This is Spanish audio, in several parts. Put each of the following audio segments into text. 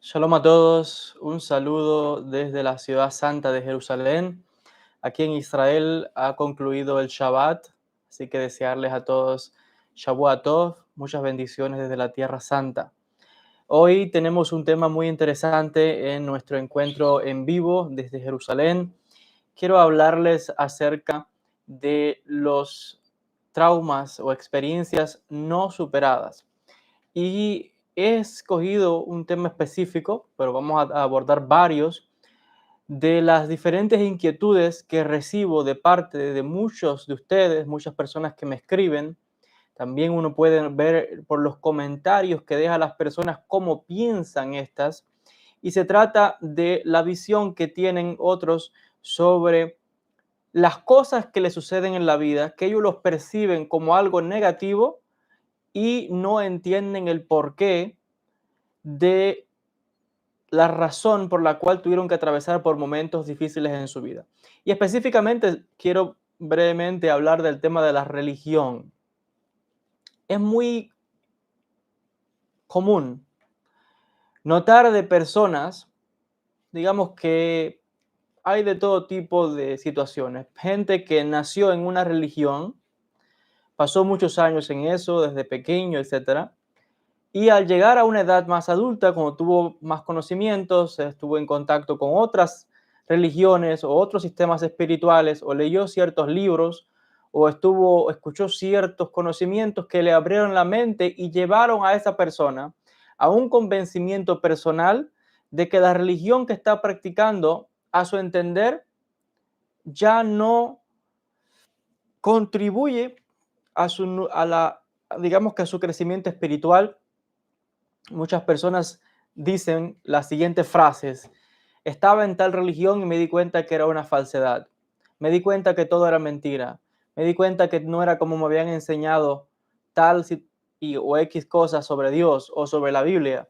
Shalom a todos, un saludo desde la ciudad santa de Jerusalén. Aquí en Israel ha concluido el Shabbat, así que desearles a todos Shavua Tov, muchas bendiciones desde la Tierra Santa. Hoy tenemos un tema muy interesante en nuestro encuentro en vivo desde Jerusalén. Quiero hablarles acerca de los traumas o experiencias no superadas. Y he escogido un tema específico, pero vamos a abordar varios de las diferentes inquietudes que recibo de parte de muchos de ustedes, muchas personas que me escriben. También uno puede ver por los comentarios que dejan las personas cómo piensan estas. Y se trata de la visión que tienen otros sobre las cosas que les suceden en la vida, que ellos los perciben como algo negativo y no entienden el porqué de la razón por la cual tuvieron que atravesar por momentos difíciles en su vida. Y específicamente quiero brevemente hablar del tema de la religión. Es muy común notar de personas, digamos que hay de todo tipo de situaciones. Gente que nació en una religión, pasó muchos años en eso, desde pequeño, etcétera. Y al llegar a una edad más adulta, cuando tuvo más conocimientos, estuvo en contacto con otras religiones o otros sistemas espirituales, o leyó ciertos libros, o escuchó ciertos conocimientos que le abrieron la mente y llevaron a esa persona a un convencimiento personal de que la religión que está practicando, a su entender, ya no contribuye digamos que a su crecimiento espiritual. Muchas personas dicen las siguientes frases: estaba en tal religión y me di cuenta que era una falsedad, me di cuenta que todo era mentira, me di cuenta que no era como me habían enseñado tal o X cosas sobre Dios o sobre la Biblia.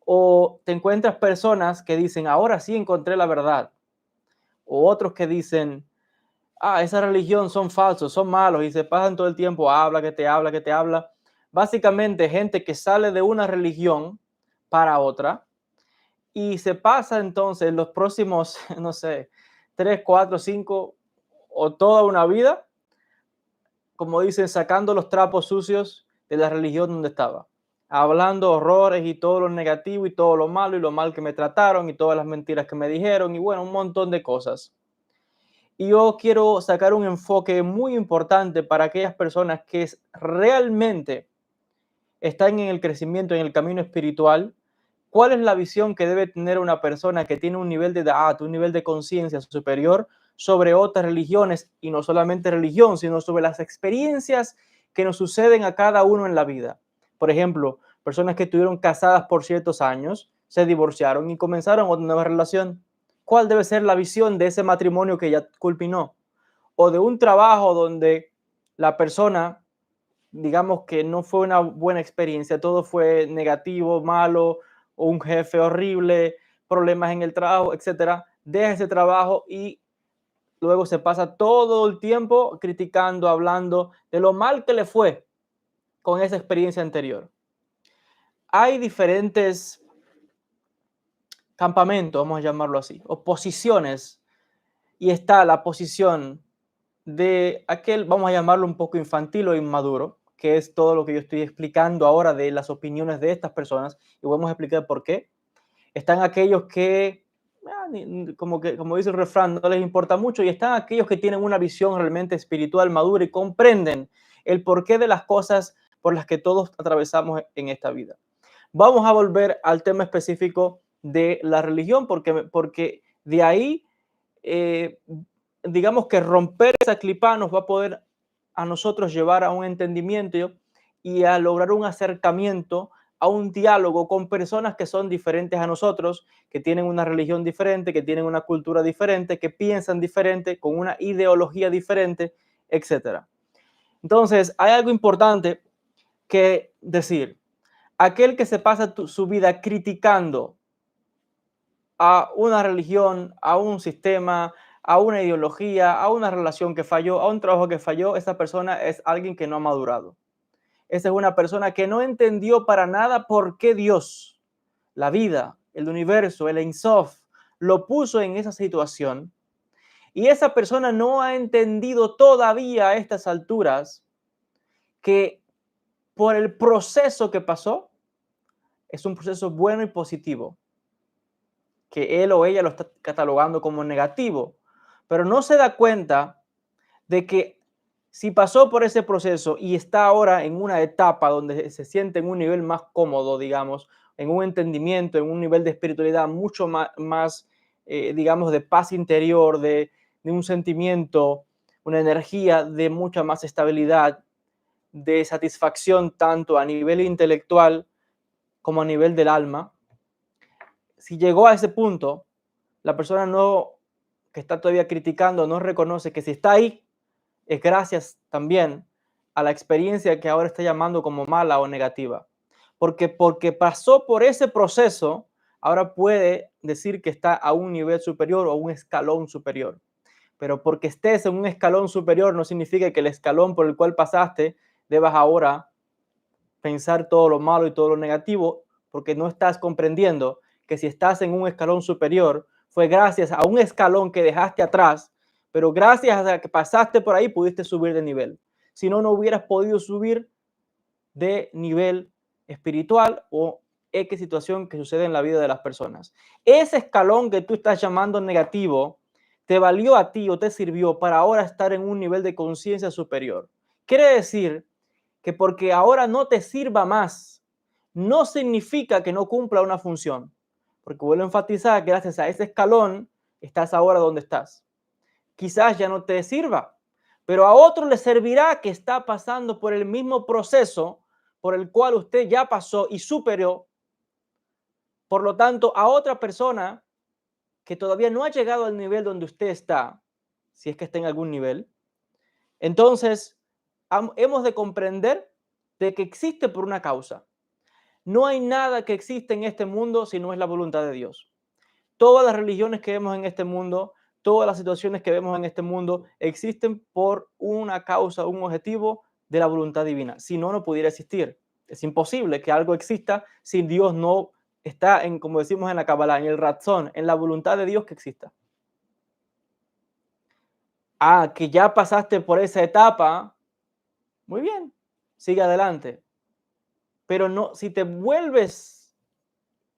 O te encuentras personas que dicen, ahora sí encontré la verdad. O otros que dicen, esa religión son falsos, son malos, y se pasan todo el tiempo, habla, que te habla, que te habla. Básicamente, gente que sale de una religión para otra y se pasa entonces los próximos, no sé, 3, 4, 5 o toda una vida, como dicen, sacando los trapos sucios de la religión donde estaba, hablando horrores y todo lo negativo y todo lo malo y lo mal que me trataron y todas las mentiras que me dijeron y bueno, un montón de cosas. Y yo quiero sacar un enfoque muy importante para aquellas personas que realmente están en el crecimiento, en el camino espiritual. ¿Cuál es la visión que debe tener una persona que tiene un nivel de da'at, un nivel de conciencia superior sobre otras religiones? Y no solamente religión, sino sobre las experiencias que nos suceden a cada uno en la vida. Por ejemplo, personas que estuvieron casadas por ciertos años, se divorciaron y comenzaron otra nueva relación. ¿Cuál debe ser la visión de ese matrimonio que ya culminó? O de un trabajo donde la persona, digamos que no fue una buena experiencia, todo fue negativo, malo, o un jefe horrible, problemas en el trabajo, etcétera, deja ese trabajo y luego se pasa todo el tiempo criticando, hablando de lo mal que le fue con esa experiencia anterior. Hay diferentes campamentos, vamos a llamarlo así, o posiciones, y está la posición de aquel, vamos a llamarlo un poco infantil o inmaduro, que es todo lo que yo estoy explicando ahora de las opiniones de estas personas, y vamos a explicar por qué. Están aquellos que, como dice el refrán, no les importa mucho, y están aquellos que tienen una visión realmente espiritual madura y comprenden el porqué de las cosas por las que todos atravesamos en esta vida. Vamos a volver al tema específico de la religión, porque de ahí, eh, digamos que romper esa clipa nos va a poder a nosotros llevar a un entendimiento y a lograr un acercamiento, a un diálogo con personas que son diferentes a nosotros, que tienen una religión diferente, que tienen una cultura diferente, que piensan diferente, con una ideología diferente, etcétera. Entonces, hay algo importante que decir. Aquel que se pasa su vida criticando a una religión, a un sistema, a una ideología, a una relación que falló, a un trabajo que falló, esa persona es alguien que no ha madurado. Esa es una persona que no entendió para nada por qué Dios la vida, el universo, el Ein Sof, lo puso en esa situación y esa persona no ha entendido todavía a estas alturas que por el proceso que pasó, es un proceso bueno y positivo, que él o ella lo está catalogando como negativo, pero no se da cuenta de que si pasó por ese proceso y está ahora en una etapa donde se siente en un nivel más cómodo, digamos, en un entendimiento, en un nivel de espiritualidad mucho más digamos, de paz interior, de un sentimiento, una energía de mucha más estabilidad, de satisfacción tanto a nivel intelectual como a nivel del alma. Si llegó a ese punto, la persona no, que está todavía criticando, no reconoce que si está ahí, es gracias también a la experiencia que ahora está llamando como mala o negativa. Porque pasó por ese proceso, ahora puede decir que está a un nivel superior o un escalón superior. Pero porque estés en un escalón superior no significa que el escalón por el cual pasaste debas ahora pensar todo lo malo y todo lo negativo, porque no estás comprendiendo que si estás en un escalón superior fue gracias a un escalón que dejaste atrás, pero gracias a que pasaste por ahí pudiste subir de nivel. Si no, no hubieras podido subir de nivel espiritual o X situación que sucede en la vida de las personas. Ese escalón que tú estás llamando negativo te valió a ti o te sirvió para ahora estar en un nivel de conciencia superior. Quiere decir que porque ahora no te sirva más, no significa que no cumpla una función. Porque vuelvo a enfatizar que gracias a ese escalón estás ahora donde estás. Quizás ya no te sirva, pero a otro le servirá que está pasando por el mismo proceso por el cual usted ya pasó y superó. Por lo tanto, a otra persona que todavía no ha llegado al nivel donde usted está, si es que está en algún nivel, entonces hemos de comprender de que existe por una causa. No hay nada que existe en este mundo si no es la voluntad de Dios. Todas las religiones que vemos en este mundo, todas las situaciones que vemos en este mundo existen por una causa, un objetivo de la voluntad divina. Si no, no pudiera existir. Es imposible que algo exista si Dios no está en, como decimos en la Kabbalah, en el razón, en la voluntad de Dios que exista. Ah, que ya pasaste por esa etapa, muy bien, sigue adelante. Pero no, si te vuelves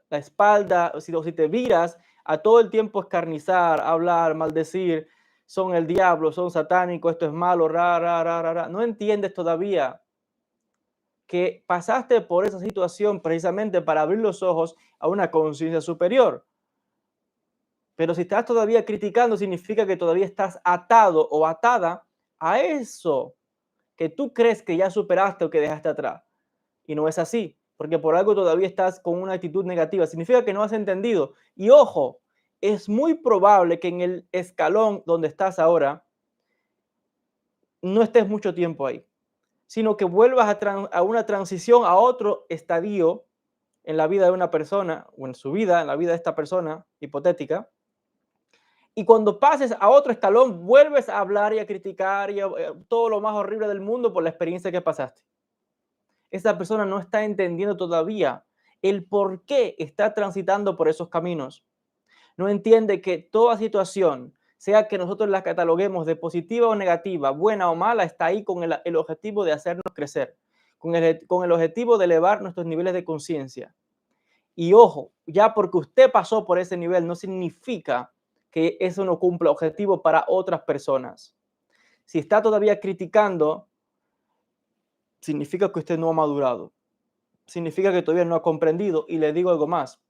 la espalda, o si te viras a todo el tiempo escarnizar, hablar, maldecir, son el diablo, son satánicos, esto es malo, no entiendes todavía que pasaste por esa situación precisamente para abrir los ojos a una conciencia superior. Pero si estás todavía criticando, significa que todavía estás atado o atada a eso que tú crees que ya superaste o que dejaste atrás. Y no es así, porque por algo todavía estás con una actitud negativa. Significa que no has entendido. Y ojo, es muy probable que en el escalón donde estás ahora no estés mucho tiempo ahí, sino que vuelvas a una transición a otro estadio en la vida de una persona o en su vida, en la vida de esta persona hipotética. Y cuando pases a otro escalón, vuelves a hablar y a criticar y todo lo más horrible del mundo por la experiencia que pasaste. Esa persona no está entendiendo todavía el por qué está transitando por esos caminos. No entiende que toda situación, sea que nosotros la cataloguemos de positiva o negativa, buena o mala, está ahí con el objetivo de hacernos crecer, con el objetivo de elevar nuestros niveles de conciencia. Y ojo, ya porque usted pasó por ese nivel no significa que eso no cumpla objetivo para otras personas. Si está todavía criticando, significa que usted no ha madurado. Significa que todavía no ha comprendido. Y le digo algo más.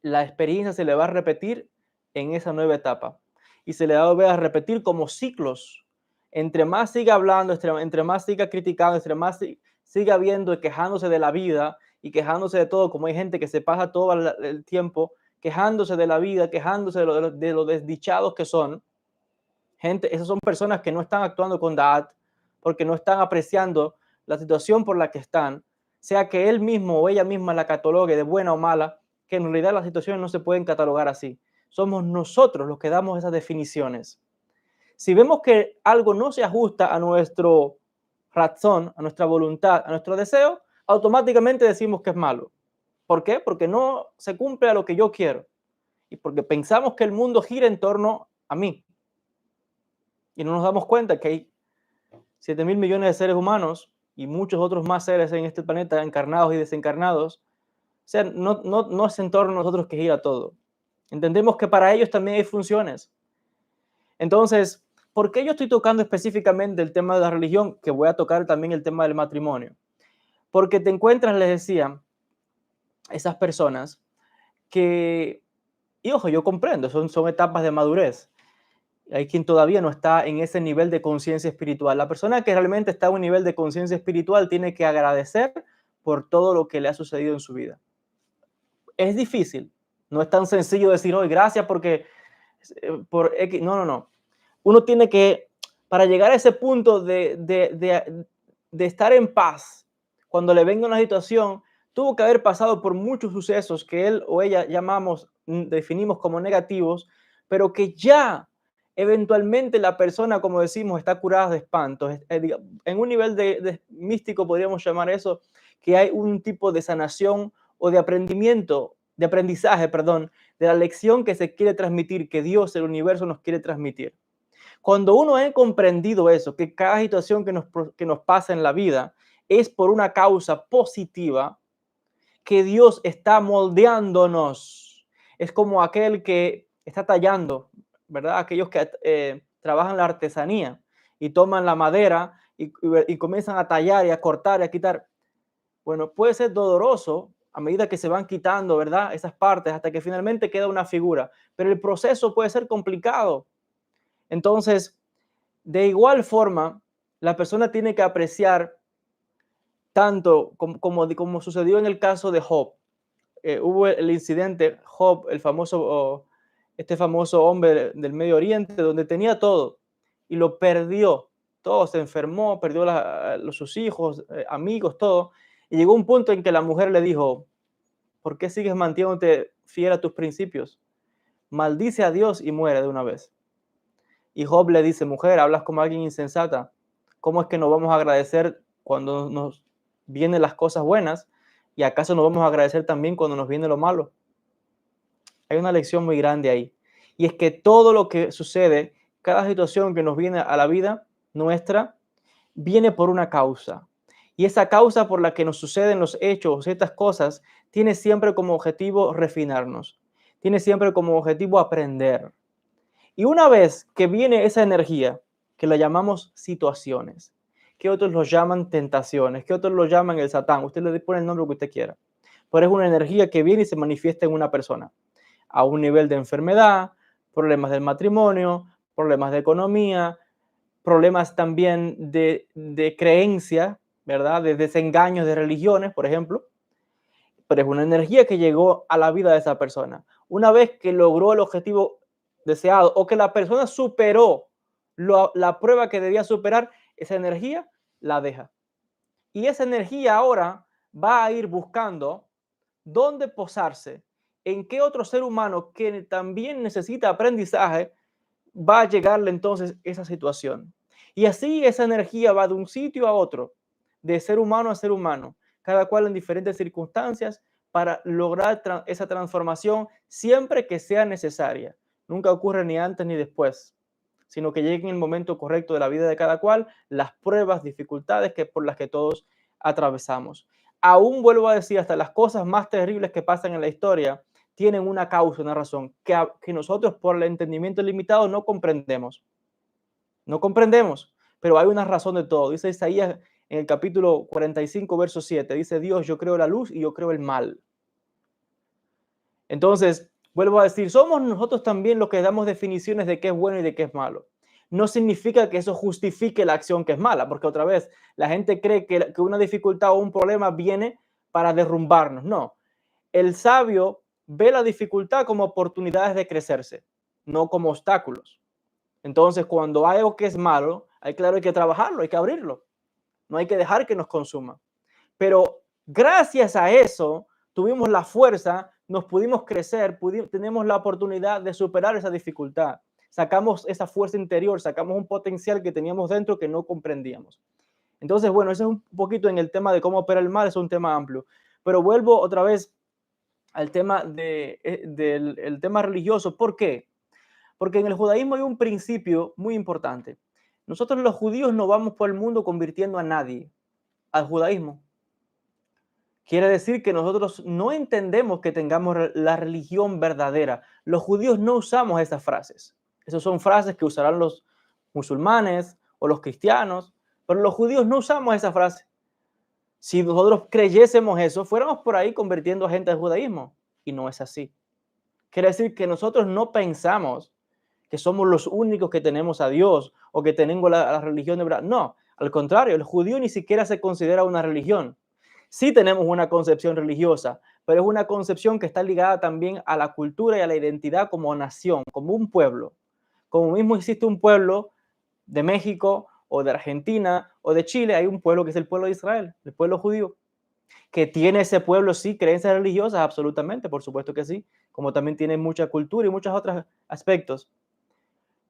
La experiencia se le va a repetir en esa nueva etapa. Y se le va a repetir como ciclos. Entre más siga hablando, entre más siga criticando, entre más siga viendo y quejándose de la vida y quejándose de todo, como hay gente que se pasa todo el tiempo quejándose de la vida, quejándose de lo desdichados que son. Gente, esas son personas que no están actuando con da'at porque no están apreciando la situación por la que están, sea que él mismo o ella misma la catalogue de buena o mala, que en realidad las situaciones no se pueden catalogar así. Somos nosotros los que damos esas definiciones. Si vemos que algo no se ajusta a nuestro razón, a nuestra voluntad, a nuestro deseo, automáticamente decimos que es malo. ¿Por qué? Porque no se cumple a lo que yo quiero y porque pensamos que el mundo gira en torno a mí y no nos damos cuenta que hay 7.000 millones de seres humanos y muchos otros más seres en este planeta, encarnados y desencarnados. O sea, no es en torno a nosotros que gira todo. Entendemos que para ellos también hay funciones. Entonces, ¿por qué yo estoy tocando específicamente el tema de la religión? Que voy a tocar también el tema del matrimonio. Porque te encuentras, les decía, esas personas que, y ojo, yo comprendo, son etapas de madurez. Hay quien todavía no está en ese nivel de conciencia espiritual. La persona que realmente está en un nivel de conciencia espiritual tiene que agradecer por todo lo que le ha sucedido en su vida. Es difícil, no es tan sencillo decir, hoy gracias porque por X. No. Uno tiene que, para llegar a ese punto de estar en paz, cuando le venga una situación, tuvo que haber pasado por muchos sucesos que él o ella definimos como negativos, pero que ya eventualmente la persona, como decimos, está curada de espantos. En un nivel de místico podríamos llamar eso, que hay un tipo de sanación o de aprendizaje, perdón, de la lección que se quiere transmitir, que Dios, el universo, nos quiere transmitir. Cuando uno ha comprendido eso, que cada situación que nos pasa en la vida es por una causa positiva, que Dios está moldeándonos. Es como aquel que está tallando, ¿verdad? Aquellos que trabajan la artesanía y toman la madera y comienzan a tallar y a cortar y a quitar. Bueno, puede ser doloroso a medida que se van quitando, ¿verdad? Esas partes hasta que finalmente queda una figura, pero el proceso puede ser complicado. Entonces, de igual forma, la persona tiene que apreciar tanto como sucedió en el caso de Job. Hubo el incidente, Job, este famoso hombre del Medio Oriente, donde tenía todo y lo perdió. Todo, se enfermó, perdió sus hijos, amigos, todo. Y llegó un punto en que la mujer le dijo, ¿por qué sigues manteniéndote fiel a tus principios? Maldice a Dios y muere de una vez. Y Job le dice, mujer, hablas como alguien insensata. ¿Cómo es que nos vamos a agradecer cuando nos vienen las cosas buenas? ¿Y acaso nos vamos a agradecer también cuando nos viene lo malo? Hay una lección muy grande ahí. Y es que todo lo que sucede, cada situación que nos viene a la vida nuestra, viene por una causa. Y esa causa por la que nos suceden los hechos, estas cosas, tiene siempre como objetivo refinarnos. Tiene siempre como objetivo aprender. Y una vez que viene esa energía, que la llamamos situaciones, que otros lo llaman tentaciones, que otros lo llaman el Satán, usted le pone el nombre que usted quiera, pero es una energía que viene y se manifiesta en una persona, a un nivel de enfermedad, problemas del matrimonio, problemas de economía, problemas también de creencia, ¿verdad? De desengaños de religiones, por ejemplo, pero es una energía que llegó a la vida de esa persona. Una vez que logró el objetivo deseado o que la persona superó la prueba que debía superar, esa energía la deja. Y esa energía ahora va a ir buscando dónde posarse, en qué otro ser humano que también necesita aprendizaje va a llegarle entonces esa situación. Y así esa energía va de un sitio a otro, de ser humano a ser humano, cada cual en diferentes circunstancias para lograr esa transformación siempre que sea necesaria. Nunca ocurre ni antes ni después, sino que llegue en el momento correcto de la vida de cada cual las pruebas, dificultades por las que todos atravesamos. Aún vuelvo a decir, hasta las cosas más terribles que pasan en la historia tienen una causa, una razón, que nosotros por el entendimiento limitado no comprendemos. No comprendemos, pero hay una razón de todo. Dice Isaías en el capítulo 45, verso 7, dice Dios, yo creo la luz y yo creo el mal. Entonces, vuelvo a decir, somos nosotros también los que damos definiciones de qué es bueno y de qué es malo. No significa que eso justifique la acción que es mala, porque otra vez, la gente cree que una dificultad o un problema viene para derrumbarnos. No, el sabio ve la dificultad como oportunidades de crecerse, no como obstáculos. Entonces, cuando hay algo que es malo, claro, hay que trabajarlo, hay que abrirlo. No hay que dejar que nos consuma. Pero gracias a eso, tuvimos la fuerza, nos pudimos crecer, tenemos la oportunidad de superar esa dificultad. Sacamos esa fuerza interior, sacamos un potencial que teníamos dentro que no comprendíamos. Entonces, bueno, ese es un poquito en el tema de cómo opera el mal, es un tema amplio. Pero vuelvo otra vez al tema del el tema religioso. ¿Por qué? Porque en el judaísmo hay un principio muy importante. Nosotros los judíos no vamos por el mundo convirtiendo a nadie al judaísmo. Quiere decir que nosotros no entendemos que tengamos la religión verdadera. Los judíos no usamos esas frases. Esas son frases que usarán los musulmanes o los cristianos, pero los judíos no usamos esa frase. Si nosotros creyésemos eso, fuéramos por ahí convirtiendo a gente al judaísmo. Y no es así. Quiere decir que nosotros no pensamos que somos los únicos que tenemos a Dios o que tenemos la religión de verdad. No, al contrario, el judío ni siquiera se considera una religión. Sí tenemos una concepción religiosa, pero es una concepción que está ligada también a la cultura y a la identidad como nación, como un pueblo. Como mismo existe un pueblo de México o de Argentina o de Chile, hay un pueblo que es el pueblo de Israel, el pueblo judío, que tiene ese pueblo, sí, creencias religiosas, absolutamente, por supuesto que sí, como también tiene mucha cultura y muchos otros aspectos.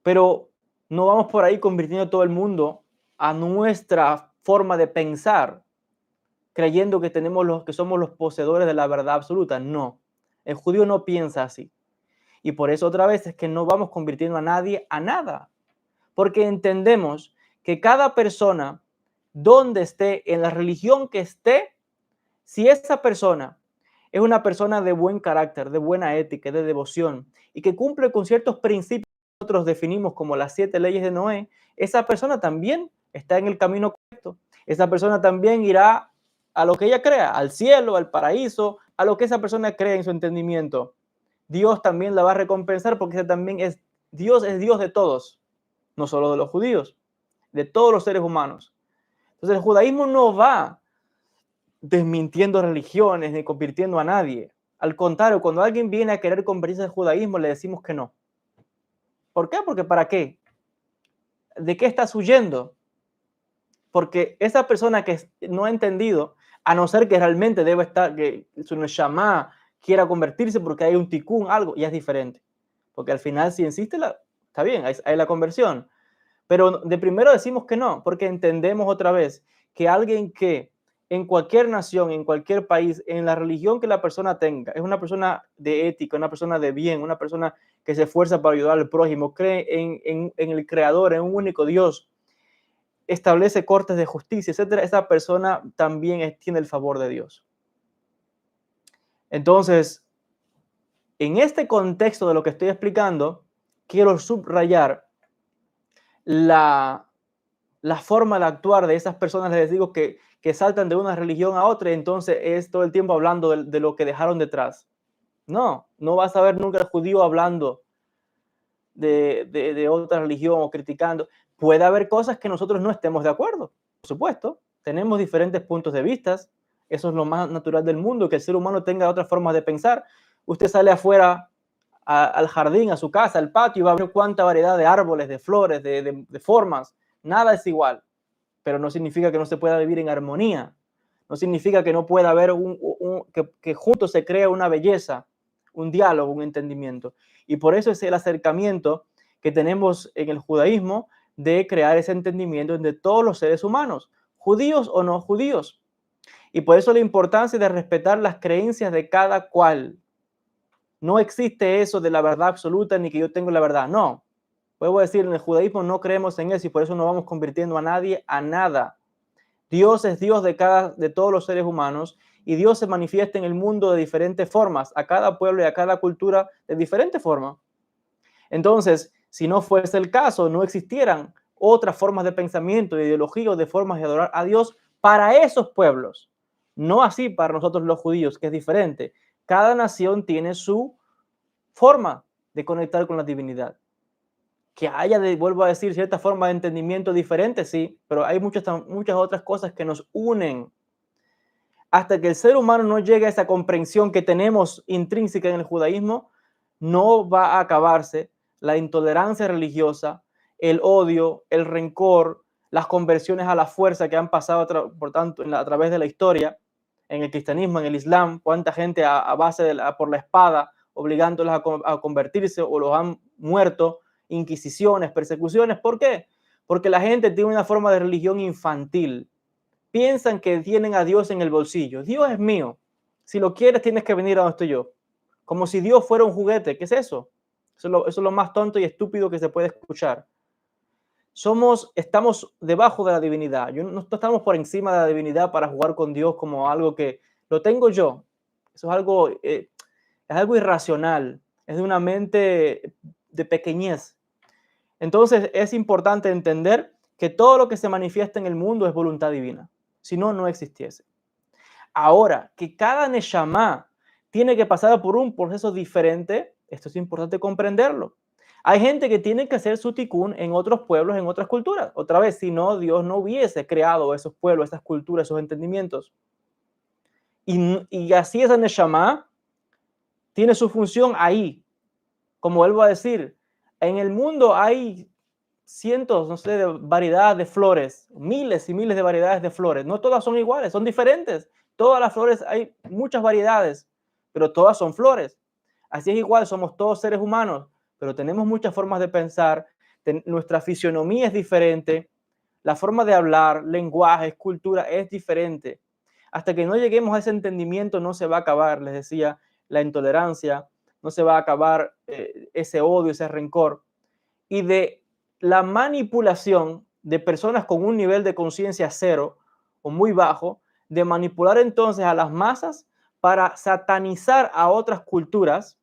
Pero no vamos por ahí convirtiendo a todo el mundo a nuestra forma de pensar, creyendo que que somos los poseedores de la verdad absoluta. No, el judío no piensa así. Y por eso otra vez es que no vamos convirtiendo a nadie a nada, porque entendemos que cada persona, donde esté, en la religión que esté, si esa persona es una persona de buen carácter, de buena ética, de devoción, y que cumple con ciertos principios que nosotros definimos como las 7 leyes de Noé, esa persona también está en el camino correcto. Esa persona también irá a lo que ella crea, al cielo, al paraíso, a lo que esa persona cree en su entendimiento. Dios también la va a recompensar porque ese también es Dios de todos, no solo de los judíos, de todos los seres humanos. Entonces el judaísmo no va desmintiendo religiones ni convirtiendo a nadie. Al contrario, cuando alguien viene a querer convertirse al judaísmo, le decimos que no. ¿Por qué? Porque ¿para qué? ¿De qué estás huyendo? Porque esa persona que no ha entendido, a no ser que realmente debe estar, que su neshama quiera convertirse porque hay un tikkun, algo, ya es diferente. Porque al final, si insiste, está bien, hay la conversión. Pero de primero decimos que no, porque entendemos otra vez que alguien que en cualquier nación, en cualquier país, en la religión que la persona tenga, es una persona de ética, una persona de bien, una persona que se esfuerza para ayudar al prójimo, cree en el Creador, en un único Dios, establece cortes de justicia, etcétera, esa persona también tiene el favor de Dios. Entonces, en este contexto de lo que estoy explicando, quiero subrayar la forma de actuar de esas personas, les digo, que saltan de una religión a otra y entonces es todo el tiempo hablando de lo que dejaron detrás. No, no vas a ver nunca al judío hablando de otra religión o criticando. Puede haber cosas que nosotros no estemos de acuerdo, por supuesto. Tenemos diferentes puntos de vista. Eso es lo más natural del mundo, que el ser humano tenga otras formas de pensar. Usted sale afuera al jardín, a su casa, al patio, y va a ver cuánta variedad de árboles, de flores, de formas. Nada es igual, pero no significa que no se pueda vivir en armonía. No significa que no pueda haber que juntos se crea una belleza, un diálogo, un entendimiento. Y por eso es el acercamiento que tenemos en el judaísmo de crear ese entendimiento entre todos los seres humanos, judíos o no judíos. Y por eso la importancia de respetar las creencias de cada cual. No existe eso de la verdad absoluta ni que yo tengo la verdad. No. Vuelvo a decir, en el judaísmo no creemos en eso y por eso no vamos convirtiendo a nadie a nada. Dios es Dios de todos los seres humanos y Dios se manifiesta en el mundo de diferentes formas, a cada pueblo y a cada cultura de diferente forma. Entonces, si no fuese el caso, no existieran otras formas de pensamiento, de ideología o de formas de adorar a Dios para esos pueblos. No así para nosotros los judíos, que es diferente. Cada nación tiene su forma de conectar con la divinidad. Que haya, vuelvo a decir, cierta forma de entendimiento diferente, sí, pero hay muchas otras cosas que nos unen. Hasta que el ser humano no llegue a esa comprensión que tenemos intrínseca en el judaísmo, no va a acabarse la intolerancia religiosa, el odio, el rencor, las conversiones a la fuerza que han pasado, por tanto, a través de la historia, en el cristianismo, en el islam, cuánta gente a base por la espada, obligándolos a convertirse o los han muerto, inquisiciones, persecuciones. ¿Por qué? Porque la gente tiene una forma de religión infantil. Piensan que tienen a Dios en el bolsillo. Dios es mío. Si lo quieres, tienes que venir a donde estoy yo. como si Dios fuera un juguete. ¿Qué es eso? Eso es lo más tonto y estúpido que se puede escuchar. Estamos debajo de la divinidad. No estamos por encima de la divinidad para jugar con Dios como algo que lo tengo yo. Eso es algo irracional. Es de una mente de pequeñez. Entonces es importante entender que todo lo que se manifiesta en el mundo es voluntad divina. Si no, no existiese. Ahora, que cada Neshama tiene que pasar por un proceso diferente, esto es importante comprenderlo. Hay gente que tiene que hacer su tikkun en otros pueblos, en otras culturas. Otra vez, si no, Dios no hubiese creado esos pueblos, esas culturas, esos entendimientos. Y así esa Neshama tiene su función ahí. Como vuelvo a decir, en el mundo hay cientos, no sé, de variedades de flores, miles y miles de variedades de flores. No todas son iguales, son diferentes. Todas las flores, hay muchas variedades, pero todas son flores. Así es igual, somos todos seres humanos, pero tenemos muchas formas de pensar, nuestra fisionomía es diferente, la forma de hablar, lenguaje, cultura es diferente. Hasta que no lleguemos a ese entendimiento no se va a acabar, les decía, la intolerancia, no se va a acabar ese odio, ese rencor. Y de la manipulación de personas con un nivel de conciencia cero o muy bajo, de manipular entonces a las masas para satanizar a otras culturas,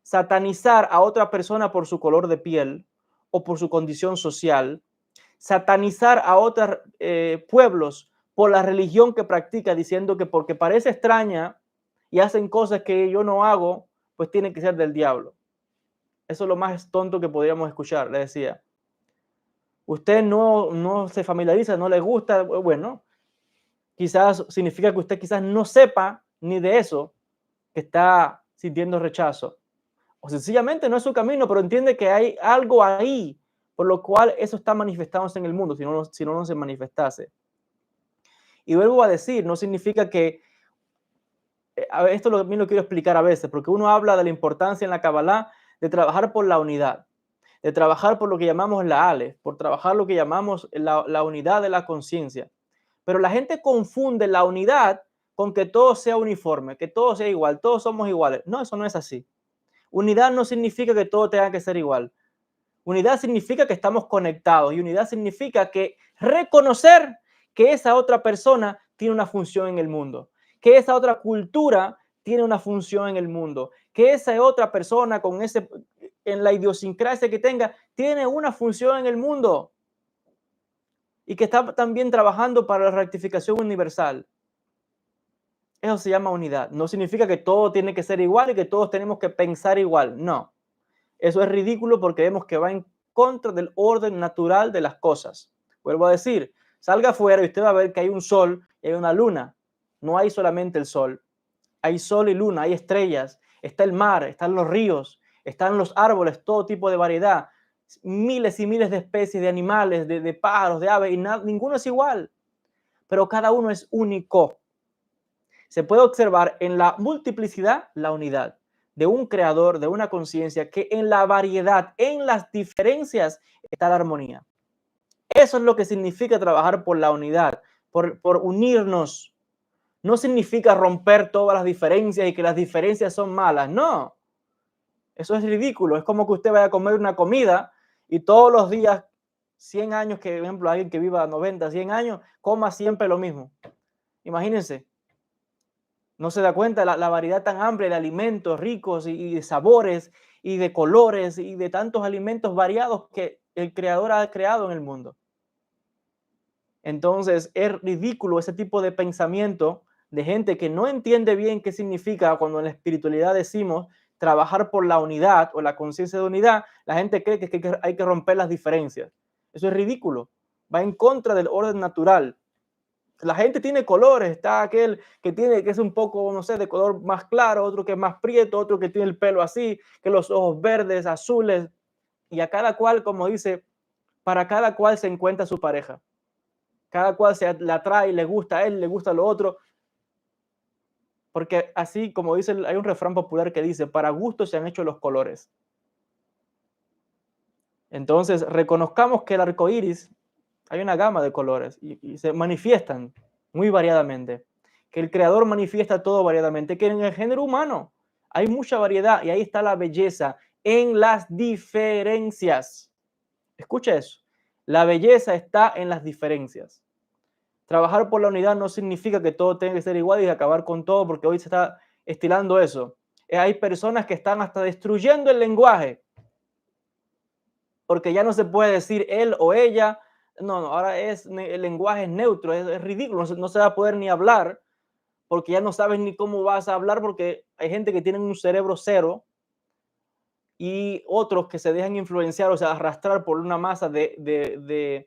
satanizar a otra persona por su color de piel o por su condición social, satanizar a otros pueblos por la religión que practica, diciendo que porque parece extraña y hacen cosas que yo no hago, pues tiene que ser del diablo. Eso es lo más tonto que podríamos escuchar, le decía. Usted no se familiariza, no le gusta, bueno, quizás significa que usted quizás no sepa ni de eso, que está sintiendo rechazo. O sencillamente no es su camino, pero entiende que hay algo ahí por lo cual eso está manifestándose en el mundo, si no se manifestase. Y vuelvo a decir, no significa que, esto también lo quiero explicar a veces, porque uno habla de la importancia en la Kabbalah de trabajar por la unidad, de trabajar por lo que llamamos la Aleph, por trabajar lo que llamamos la unidad de la conciencia. Pero la gente confunde la unidad con que todo sea uniforme, que todo sea igual, todos somos iguales. No, eso no es así. Unidad no significa que todo tenga que ser igual. Unidad significa que estamos conectados y unidad significa que reconocer que esa otra persona tiene una función en el mundo, que esa otra cultura tiene una función en el mundo, que esa otra persona en la idiosincrasia que tenga tiene una función en el mundo y que está también trabajando para la rectificación universal. Eso se llama unidad. No significa que todo tiene que ser igual y que todos tenemos que pensar igual. No. Eso es ridículo porque vemos que va en contra del orden natural de las cosas. Vuelvo a decir, salga afuera y usted va a ver que hay un sol y hay una luna. No hay solamente el sol. Hay sol y luna, hay estrellas, está el mar, están los ríos, están los árboles, todo tipo de variedad, miles y miles de especies de animales, de pájaros, de aves, y ninguno es igual, pero cada uno es único. Se puede observar en la multiplicidad la unidad de un creador, de una conciencia, que en la variedad, en las diferencias, está la armonía. Eso es lo que significa trabajar por la unidad, por unirnos. No significa romper todas las diferencias y que las diferencias son malas, no. Eso es ridículo. Es como que usted vaya a comer una comida y todos los días, 100 años, que por ejemplo alguien que viva 90, 100 años, coma siempre lo mismo. Imagínense. No se da cuenta la variedad tan amplia de alimentos ricos y de sabores y de colores y de tantos alimentos variados que el creador ha creado en el mundo. Entonces es ridículo ese tipo de pensamiento de gente que no entiende bien qué significa cuando en la espiritualidad decimos trabajar por la unidad o la conciencia de unidad. La gente cree que hay que romper las diferencias. Eso es ridículo. Va en contra del orden natural. La gente tiene colores, está aquel que es un poco, no sé, de color más claro, otro que es más prieto, otro que tiene el pelo así, que los ojos verdes, azules, y a cada cual, como dice, para cada cual se encuentra su pareja. Cada cual le atrae, le gusta a él, le gusta a lo otro, porque así, como dice, hay un refrán popular que dice, para gusto se han hecho los colores. Entonces, reconozcamos que el arco iris, hay una gama de colores y se manifiestan muy variadamente, que el creador manifiesta todo variadamente, que en el género humano Hay mucha variedad y ahí está la belleza en las diferencias. Escucha eso. La belleza está en las diferencias. Trabajar por la unidad no significa que todo tenga que ser igual y acabar con todo, porque hoy se está estilando eso. Hay personas que están hasta destruyendo el lenguaje, porque ya no se puede decir él o ella. No, no, ahora el lenguaje es neutro, es ridículo, no se va a poder ni hablar, porque ya no sabes ni cómo vas a hablar, porque hay gente que tiene un cerebro cero y otros que se dejan influenciar, o sea, arrastrar por una masa de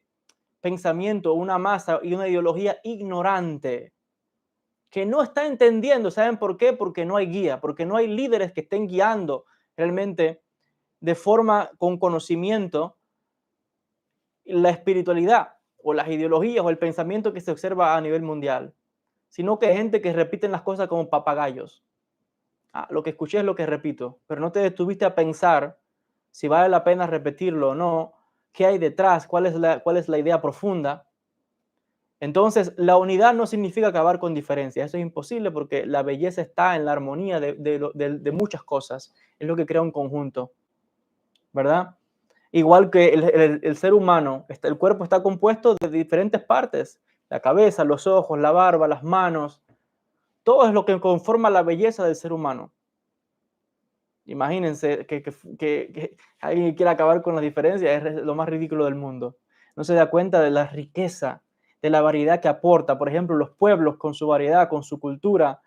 pensamiento, una masa y una ideología ignorante que no está entendiendo. ¿Saben por qué? Porque no hay guía, porque no hay líderes que estén guiando realmente de forma con conocimiento la espiritualidad o las ideologías o el pensamiento que se observa a nivel mundial, sino que hay gente que repiten las cosas como papagayos. Lo que escuché es lo que repito, pero no te detuviste a pensar si vale la pena repetirlo o no, qué hay detrás, cuál es la idea profunda. Entonces, la unidad no significa acabar con diferencias, eso es imposible porque la belleza está en la armonía de muchas cosas, es lo que crea un conjunto, ¿verdad? Igual que el ser humano, el cuerpo está compuesto de diferentes partes, la cabeza, los ojos, la barba, las manos, todo es lo que conforma la belleza del ser humano. Imagínense que alguien quiera acabar con las diferencias, es lo más ridículo del mundo. No se da cuenta de la riqueza, de la variedad que aporta. Por ejemplo, los pueblos con su variedad, con su cultura,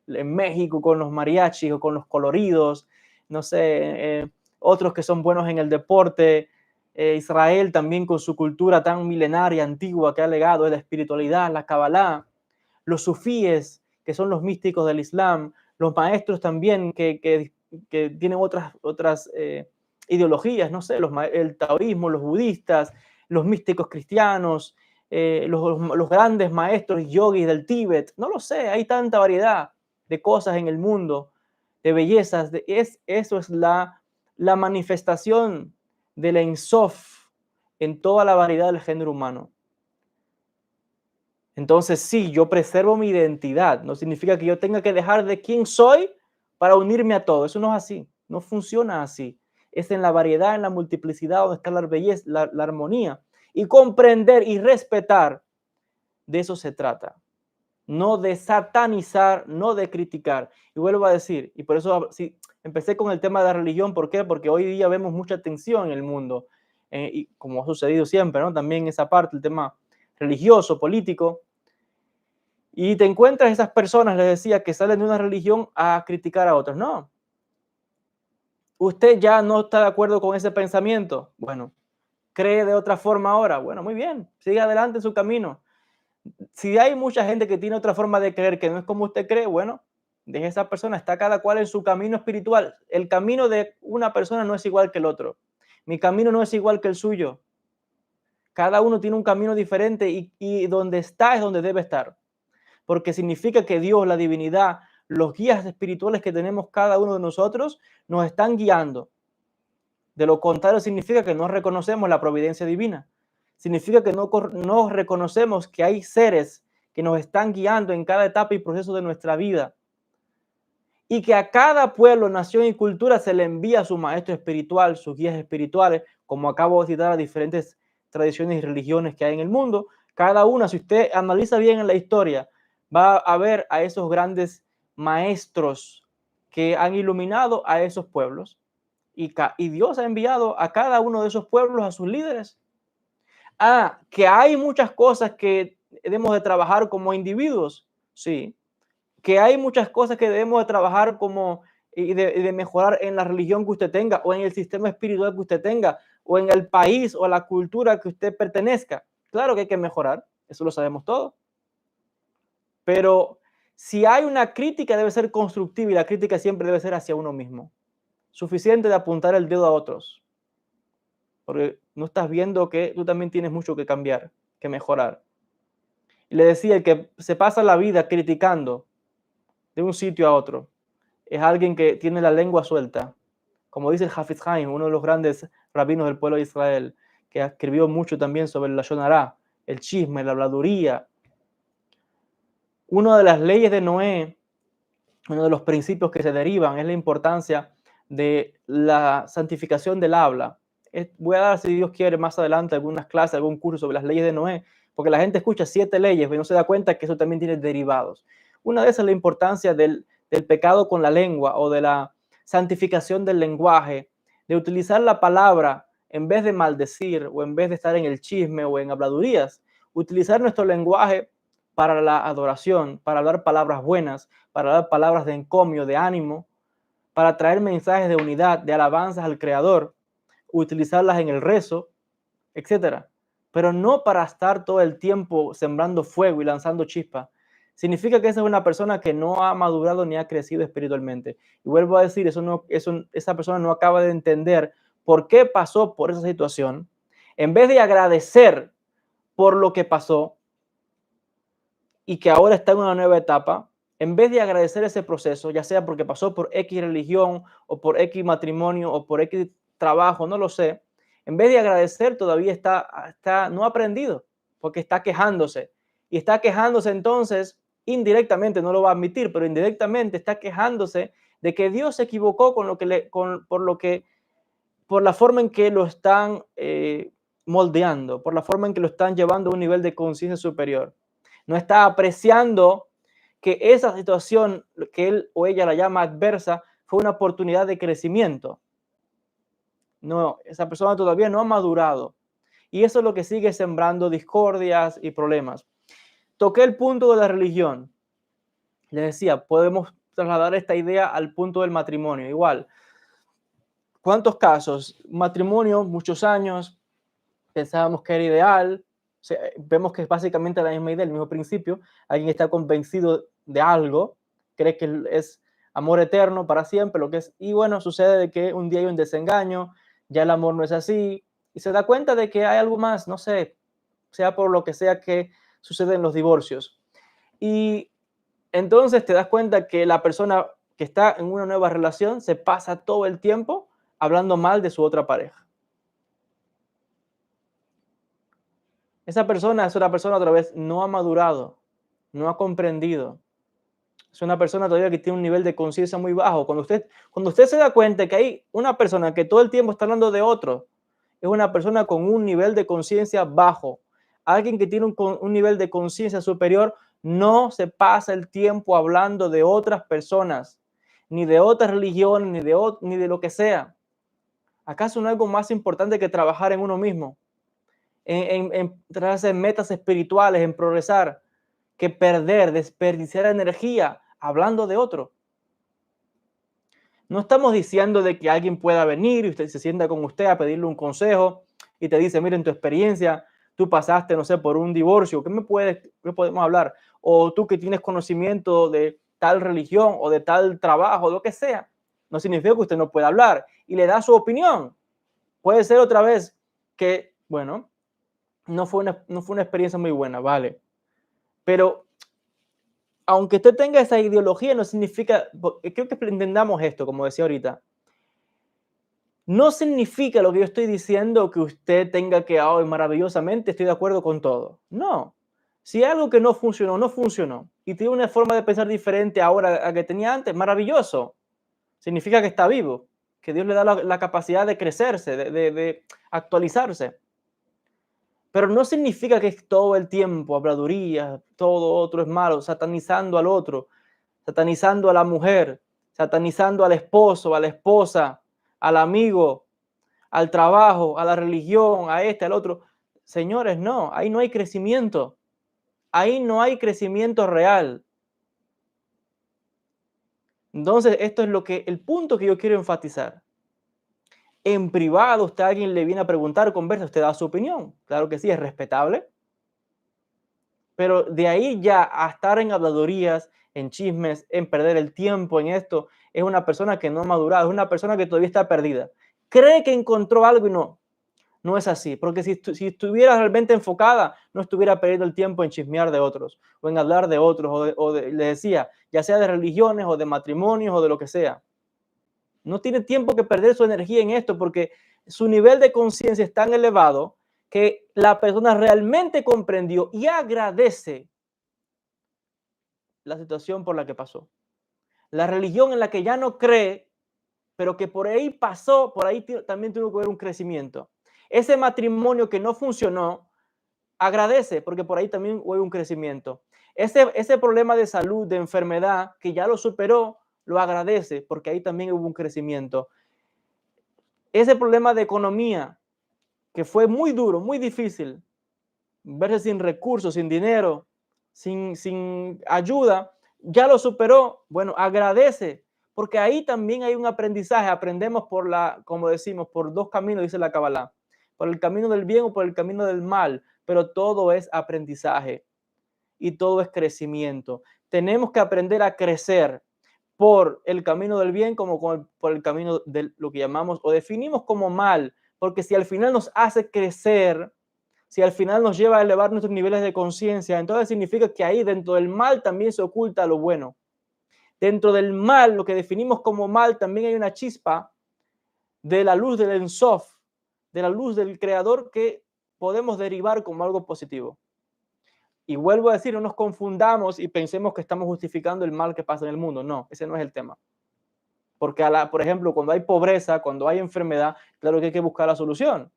en México con los mariachis o con los coloridos, no sé, otros que son buenos en el deporte, Israel también con su cultura tan milenaria, antigua, que ha legado la espiritualidad, la Kabbalah, los sufíes, que son los místicos del Islam, los maestros también que tienen otras ideologías, no sé, el taoísmo, los budistas, los místicos cristianos, los grandes maestros yogis del Tíbet, no lo sé, hay tanta variedad de cosas en el mundo, de bellezas, eso es la manifestación del Ein Sof en toda la variedad del género humano. Entonces, sí, yo preservo mi identidad, no significa que yo tenga que dejar de quién soy para unirme a todo, eso no es así, no funciona así. Es en la variedad, en la multiplicidad donde está la belleza, la armonía, y comprender y respetar, de eso se trata. No de satanizar, no de criticar. Y vuelvo a decir, y por eso sí, empecé con el tema de la religión, ¿por qué? Porque hoy día vemos mucha tensión en el mundo, y como ha sucedido siempre, ¿no? También esa parte, el tema religioso, político, y te encuentras esas personas, les decía, que salen de una religión a criticar a otros. No, usted ya no está de acuerdo con ese pensamiento. Bueno, cree de otra forma ahora. Bueno, muy bien, sigue adelante en su camino. Si hay mucha gente que tiene otra forma de creer que no es como usted cree, bueno, deje a esa persona, está cada cual en su camino espiritual. El camino de una persona no es igual que el otro. Mi camino no es igual que el suyo. Cada uno tiene un camino diferente y donde está es donde debe estar. Porque significa que Dios, la divinidad, los guías espirituales que tenemos cada uno de nosotros nos están guiando. De lo contrario, significa que no reconocemos la providencia divina. Significa que no reconocemos que hay seres que nos están guiando en cada etapa y proceso de nuestra vida. Y que a cada pueblo, nación y cultura se le envía su maestro espiritual, sus guías espirituales, como acabo de citar a diferentes tradiciones y religiones que hay en el mundo. Cada una, si usted analiza bien en la historia, va a ver a esos grandes maestros que han iluminado a esos pueblos. Y Dios ha enviado a cada uno de esos pueblos a sus líderes. Que hay muchas cosas que debemos de trabajar como individuos, sí. Que hay muchas cosas que debemos de trabajar y de mejorar en la religión que usted tenga, o en el sistema espiritual que usted tenga, o en el país o la cultura que usted pertenezca. Claro que hay que mejorar, eso lo sabemos todos. Pero si hay una crítica, debe ser constructiva, y la crítica siempre debe ser hacia uno mismo. Suficiente de apuntar el dedo a otros, porque no estás viendo que tú también tienes mucho que cambiar, que mejorar. Y le decía, el que se pasa la vida criticando de un sitio a otro es alguien que tiene la lengua suelta. Como dice el Hafez Haim, uno de los grandes rabinos del pueblo de Israel, que escribió mucho también sobre la Lashon Hará, el chisme, la habladuría. Una de las leyes de Noé uno de los principios que se derivan es la importancia de la santificación del habla. Voy a dar, si Dios quiere, más adelante algunas clases, algún curso sobre las leyes de Noé, porque la gente escucha 7 leyes, pero no se da cuenta que eso también tiene derivados. Una de esas es la importancia del pecado con la lengua o de la santificación del lenguaje, de utilizar la palabra en vez de maldecir o en vez de estar en el chisme o en habladurías, utilizar nuestro lenguaje para la adoración, para hablar palabras buenas, para dar palabras de encomio, de ánimo, para traer mensajes de unidad, de alabanzas al Creador, utilizarlas en el rezo, etcétera. Pero no para estar todo el tiempo sembrando fuego y lanzando chispas. Significa que esa es una persona que no ha madurado ni ha crecido espiritualmente. Y vuelvo a decir, esa persona no acaba de entender por qué pasó por esa situación. En vez de agradecer por lo que pasó y que ahora está en una nueva etapa, en vez de agradecer ese proceso, ya sea porque pasó por X religión o por X matrimonio o por X trabajo, no lo sé, en vez de agradecer todavía no ha aprendido porque está quejándose. Y está quejándose entonces indirectamente, no lo va a admitir, pero indirectamente está quejándose de que Dios se equivocó con lo que por la forma en que lo están moldeando, por la forma en que lo están llevando a un nivel de conciencia superior. No está apreciando que esa situación que él o ella la llama adversa fue una oportunidad de crecimiento. No, esa persona todavía no ha madurado. Y eso es lo que sigue sembrando discordias y problemas. Toqué el punto de la religión. Les decía, podemos trasladar esta idea al punto del matrimonio. Igual, ¿cuántos casos? Matrimonio, muchos años, pensábamos que era ideal. O sea, vemos que es básicamente la misma idea, el mismo principio. Alguien está convencido de algo, cree que es amor eterno para siempre, lo que es, y bueno, sucede de que un día hay un desengaño, ya el amor no es así, y se da cuenta de que hay algo más, no sé, sea por lo que sea que sucede en los divorcios. Y entonces te das cuenta que la persona que está en una nueva relación se pasa todo el tiempo hablando mal de su otra pareja. Esa persona es una persona otra vez no ha madurado, no ha comprendido. Es una persona todavía que tiene un nivel de conciencia muy bajo. Cuando usted se da cuenta que hay una persona que todo el tiempo está hablando de otro, es una persona con un nivel de conciencia bajo. Alguien que tiene un nivel de conciencia superior no se pasa el tiempo hablando de otras personas, ni de otras religiones, ni de lo que sea. ¿Acaso no hay algo más importante que trabajar en uno mismo? En traerse metas espirituales, en progresar, que desperdiciar energía hablando de otro. No estamos diciendo de que alguien pueda venir y usted se sienta con usted a pedirle un consejo y te dice, mira, en tu experiencia, tú pasaste, no sé, por un divorcio, ¿qué podemos hablar? O tú que tienes conocimiento de tal religión o de tal trabajo, lo que sea. No significa que usted no pueda hablar y le da su opinión. Puede ser otra vez que, bueno, no fue una experiencia muy buena, vale. Pero aunque usted tenga esa ideología, no significa, creo que entendamos esto, como decía ahorita, no significa lo que yo estoy diciendo que usted tenga que, oh, maravillosamente estoy de acuerdo con todo. No. Si algo que no funcionó, no funcionó, y tiene una forma de pensar diferente ahora a que tenía antes, maravilloso. Significa que está vivo, que Dios le da la capacidad de crecerse, de actualizarse. Pero no significa que es todo el tiempo habladuría, todo otro es malo, satanizando al otro, satanizando a la mujer, satanizando al esposo, a la esposa, al amigo, al trabajo, a la religión, a este, al otro. Señores, no, ahí no hay crecimiento. Ahí no hay crecimiento real. Entonces, esto es el punto que yo quiero enfatizar. En privado, usted a alguien le viene a preguntar, conversa, usted da su opinión. Claro que sí, es respetable. Pero de ahí ya a estar en habladurías, en chismes, en perder el tiempo en esto, es una persona que no ha madurado, es una persona que todavía está perdida. Cree que encontró algo y no es así. Porque si estuviera realmente enfocada, no estuviera perdiendo el tiempo en chismear de otros, o en hablar de otros, le decía, ya sea de religiones, o de matrimonios, o de lo que sea. No tiene tiempo que perder su energía en esto, porque su nivel de conciencia es tan elevado que la persona realmente comprendió y agradece la situación por la que pasó. La religión en la que ya no cree, pero que por ahí pasó, por ahí también tuvo que haber un crecimiento. Ese matrimonio que no funcionó, agradece, porque por ahí también hubo un crecimiento. Ese problema de salud, de enfermedad, que ya lo superó, lo agradece, porque ahí también hubo un crecimiento. Ese problema de economía, que fue muy duro, muy difícil, verse sin recursos, sin dinero, sin ayuda, ya lo superó. Bueno, agradece, porque ahí también hay un aprendizaje. Aprendemos como decimos, por dos caminos, dice la Kabbalah, por el camino del bien o por el camino del mal, pero todo es aprendizaje y todo es crecimiento. Tenemos que aprender a crecer por el camino del bien como por el camino de lo que llamamos o definimos como mal, porque si al final nos hace crecer, si al final nos lleva a elevar nuestros niveles de conciencia, entonces significa que ahí dentro del mal también se oculta lo bueno. Dentro del mal, lo que definimos como mal, también hay una chispa de la luz del Ein Sof, de la luz del Creador que podemos derivar como algo positivo. Y vuelvo a decir, no nos confundamos y pensemos que estamos justificando el mal que pasa en el mundo. No, ese no es el tema. Porque, por ejemplo, cuando hay pobreza, cuando hay enfermedad, claro que hay que buscar la solución.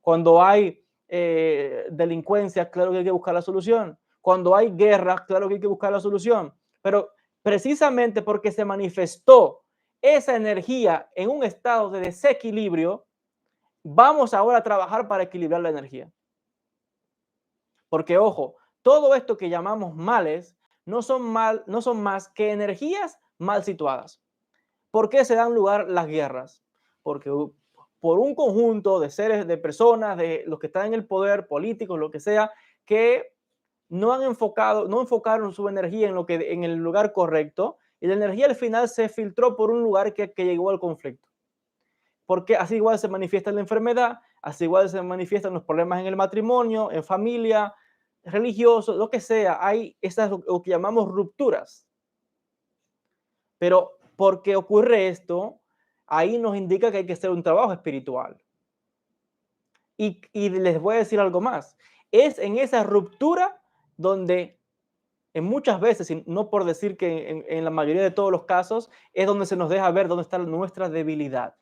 Cuando hay delincuencia, claro que hay que buscar la solución. Cuando hay guerra, claro que hay que buscar la solución. Pero precisamente porque se manifestó esa energía en un estado de desequilibrio, vamos ahora a trabajar para equilibrar la energía. Porque, ojo, todo esto que llamamos males no son más que energías mal situadas. ¿Por qué se dan lugar las guerras? Porque por un conjunto de seres, de personas, de los que están en el poder, políticos, lo que sea, que no enfocaron su energía en el lugar correcto, y la energía al final se filtró por un lugar que llegó al conflicto. Porque así igual se manifiesta la enfermedad, así igual se manifiestan los problemas en el matrimonio, en familia, religioso, lo que sea. Hay esas lo que llamamos rupturas. Pero porque ocurre esto, ahí nos indica que hay que hacer un trabajo espiritual. Y les voy a decir algo más. Es en esa ruptura donde en muchas veces, y no por decir que en la mayoría de todos los casos, es donde se nos deja ver dónde está nuestra debilidad.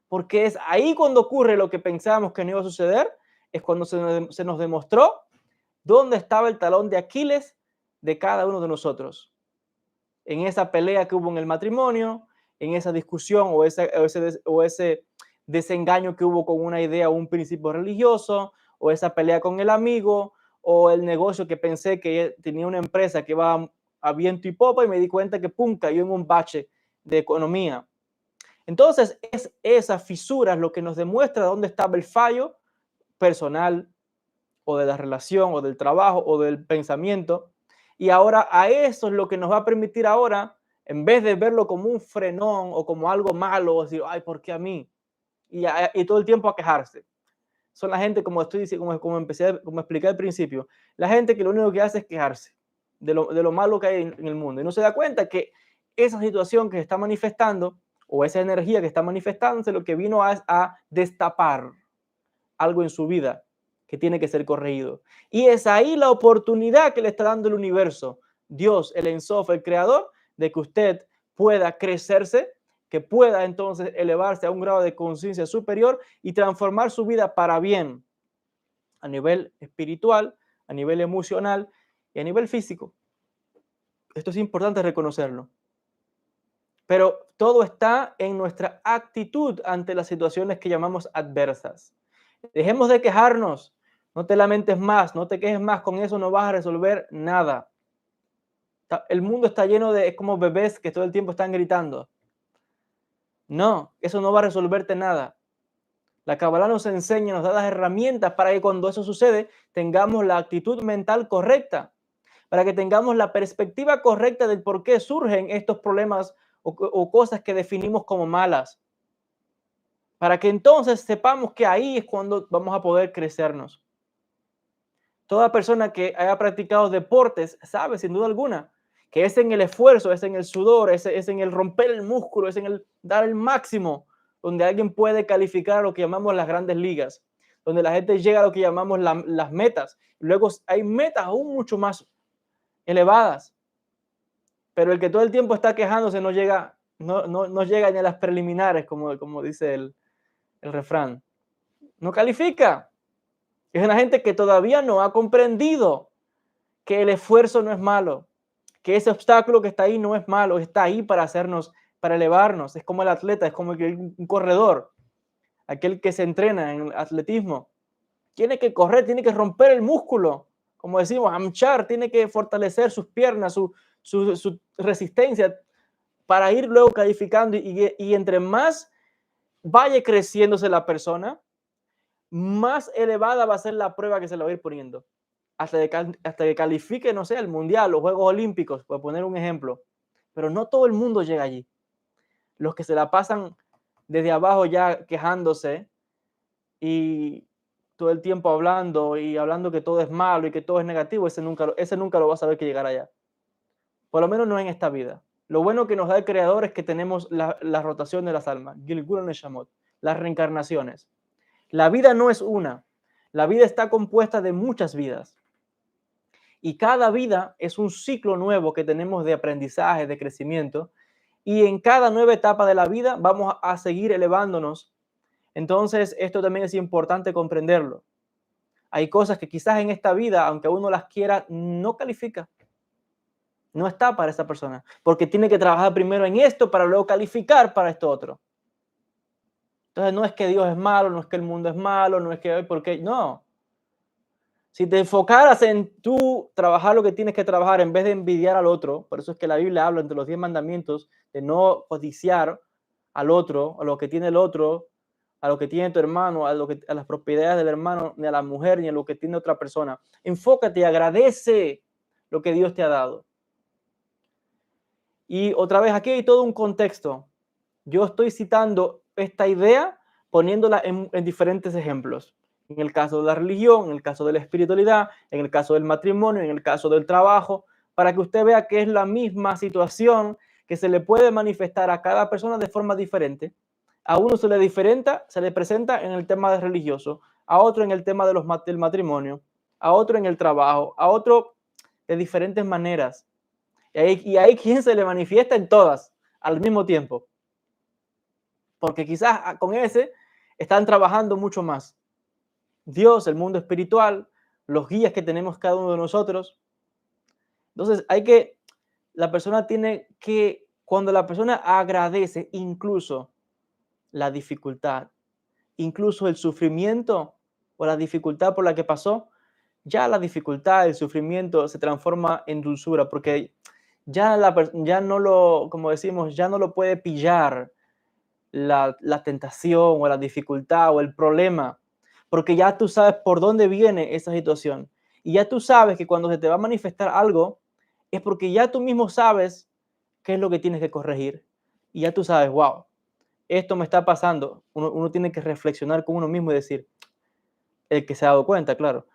Porque es ahí cuando ocurre lo que pensábamos que no iba a suceder, es cuando se nos demostró dónde estaba el talón de Aquiles de cada uno de nosotros. En esa pelea que hubo en el matrimonio, en esa discusión o ese desengaño que hubo con una idea o un principio religioso, o esa pelea con el amigo, o el negocio que pensé que tenía una empresa que iba a viento y popa y me di cuenta que pum, cayó en un bache de economía. Entonces, es esas fisuras lo que nos demuestra dónde estaba el fallo personal o de la relación o del trabajo o del pensamiento. Y ahora a eso es lo que nos va a permitir ahora, en vez de verlo como un frenón o como algo malo, o decir, ay, ¿por qué a mí? Y todo el tiempo a quejarse. Son la gente, como estoy diciendo, como expliqué al principio, la gente que lo único que hace es quejarse de lo malo que hay en el mundo. Y no se da cuenta que esa situación que se está manifestando o esa energía que está manifestándose, lo que vino a destapar algo en su vida que tiene que ser corregido. Y es ahí la oportunidad que le está dando el universo, Dios, el Ein Sof, el creador, de que usted pueda crecerse, que pueda entonces elevarse a un grado de conciencia superior y transformar su vida para bien a nivel espiritual, a nivel emocional y a nivel físico. Esto es importante reconocerlo. Pero todo está en nuestra actitud ante las situaciones que llamamos adversas. Dejemos de quejarnos, no te lamentes más, no te quejes más, con eso no vas a resolver nada. El mundo está lleno de, es como bebés que todo el tiempo están gritando. No, eso no va a resolverte nada. La Kabbalah nos enseña, nos da las herramientas para que cuando eso sucede tengamos la actitud mental correcta, para que tengamos la perspectiva correcta del por qué surgen estos problemas o cosas que definimos como malas. Para que entonces sepamos que ahí es cuando vamos a poder crecernos. Toda persona que haya practicado deportes sabe sin duda alguna que es en el esfuerzo, es en el sudor, es en el romper el músculo, es en el dar el máximo, donde alguien puede calificar lo que llamamos las grandes ligas, donde la gente llega a lo que llamamos las metas. Luego hay metas aún mucho más elevadas. Pero el que todo el tiempo está quejándose no llega ni a las preliminares, como dice el refrán. No califica. Es una gente que todavía no ha comprendido que el esfuerzo no es malo, que ese obstáculo que está ahí no es malo, está ahí para hacernos, para elevarnos. Es como el atleta, es como un corredor, aquel que se entrena en atletismo. Tiene que correr, tiene que romper el músculo, como decimos, amchar, tiene que fortalecer sus piernas, su resistencia para ir luego calificando y entre más vaya creciéndose la persona, más elevada va a ser la prueba que se le va a ir poniendo. Hasta que califique, no sé, el Mundial, los Juegos Olímpicos, por poner un ejemplo. Pero no todo el mundo llega allí. Los que se la pasan desde abajo ya quejándose y todo el tiempo hablando y hablando que todo es malo y que todo es negativo, ese nunca lo va a saber que llegar allá. Por lo menos no en esta vida. Lo bueno que nos da el Creador es que tenemos la rotación de las almas, Gilgul Neshamot, las reencarnaciones. La vida no es una. La vida está compuesta de muchas vidas. Y cada vida es un ciclo nuevo que tenemos de aprendizaje, de crecimiento. Y en cada nueva etapa de la vida vamos a seguir elevándonos. Entonces, esto también es importante comprenderlo. Hay cosas que quizás en esta vida, aunque uno las quiera, no califica. No está para esa persona. Porque tiene que trabajar primero en esto para luego calificar para esto otro. Entonces, no es que Dios es malo, no es que el mundo es malo, no es que... porque no. Si te enfocaras en tú trabajar lo que tienes que trabajar en vez de envidiar al otro, por eso es que la Biblia habla entre los 10 mandamientos de no codiciar al otro, a lo que tiene el otro, a lo que tiene tu hermano, a las propiedades del hermano, ni a la mujer, ni a lo que tiene otra persona. Enfócate y agradece lo que Dios te ha dado. Y otra vez, aquí hay todo un contexto. Yo estoy citando esta idea poniéndola en diferentes ejemplos. En el caso de la religión, en el caso de la espiritualidad, en el caso del matrimonio, en el caso del trabajo, para que usted vea que es la misma situación que se le puede manifestar a cada persona de forma diferente. A uno se le presenta en el tema de religioso, a otro en el tema del matrimonio, a otro en el trabajo, a otro de diferentes maneras. Y hay quien se le manifiesta en todas al mismo tiempo. Porque quizás con ese están trabajando mucho más. Dios, el mundo espiritual, los guías que tenemos cada uno de nosotros. Entonces la persona tiene que, cuando la persona agradece incluso la dificultad, incluso el sufrimiento o la dificultad por la que pasó, ya la dificultad, el sufrimiento se transforma en dulzura, porque ya no lo, como decimos, ya no lo puede pillar la tentación o la dificultad o el problema, porque ya tú sabes por dónde viene esa situación. Y ya tú sabes que cuando se te va a manifestar algo, es porque ya tú mismo sabes qué es lo que tienes que corregir. Y ya tú sabes, wow, esto me está pasando. Uno tiene que reflexionar con uno mismo y decir, el que se ha dado cuenta, claro,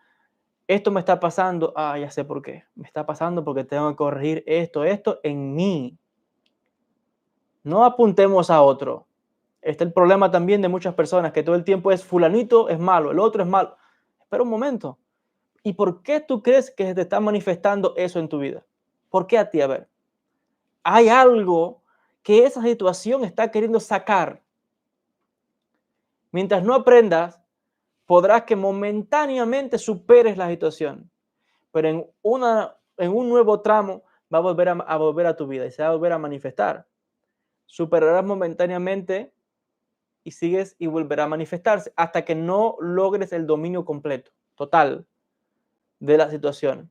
esto me está pasando, ya sé por qué. Me está pasando porque tengo que corregir esto en mí. No apuntemos a otro. Está el problema también de muchas personas que todo el tiempo es fulanito es malo, el otro es malo. Espera un momento. ¿Y por qué tú crees que se te está manifestando eso en tu vida? ¿Por qué a ti? A ver, hay algo que esa situación está queriendo sacar. Mientras no aprendas, podrás que momentáneamente superes la situación, pero en un nuevo tramo va a volver a tu vida y se va a volver a manifestar. Superarás momentáneamente y sigues y volverá a manifestarse hasta que no logres el dominio completo, total, de la situación.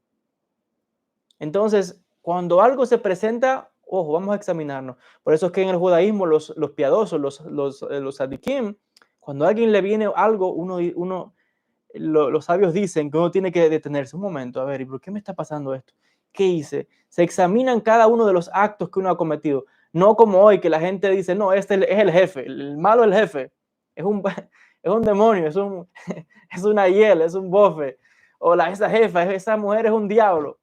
Entonces, cuando algo se presenta, ojo, vamos a examinarnos. Por eso es que en el judaísmo los piadosos, los sadikim, cuando a alguien le viene algo, los sabios dicen que uno tiene que detenerse un momento, a ver, ¿y por qué me está pasando esto? ¿Qué hice? Se examinan cada uno de los actos que uno ha cometido. No como hoy que la gente dice, no, este es el jefe, el malo es el jefe, es un, es un demonio, es una hiel, es un bofe, o esa jefa, esa mujer es un diablo,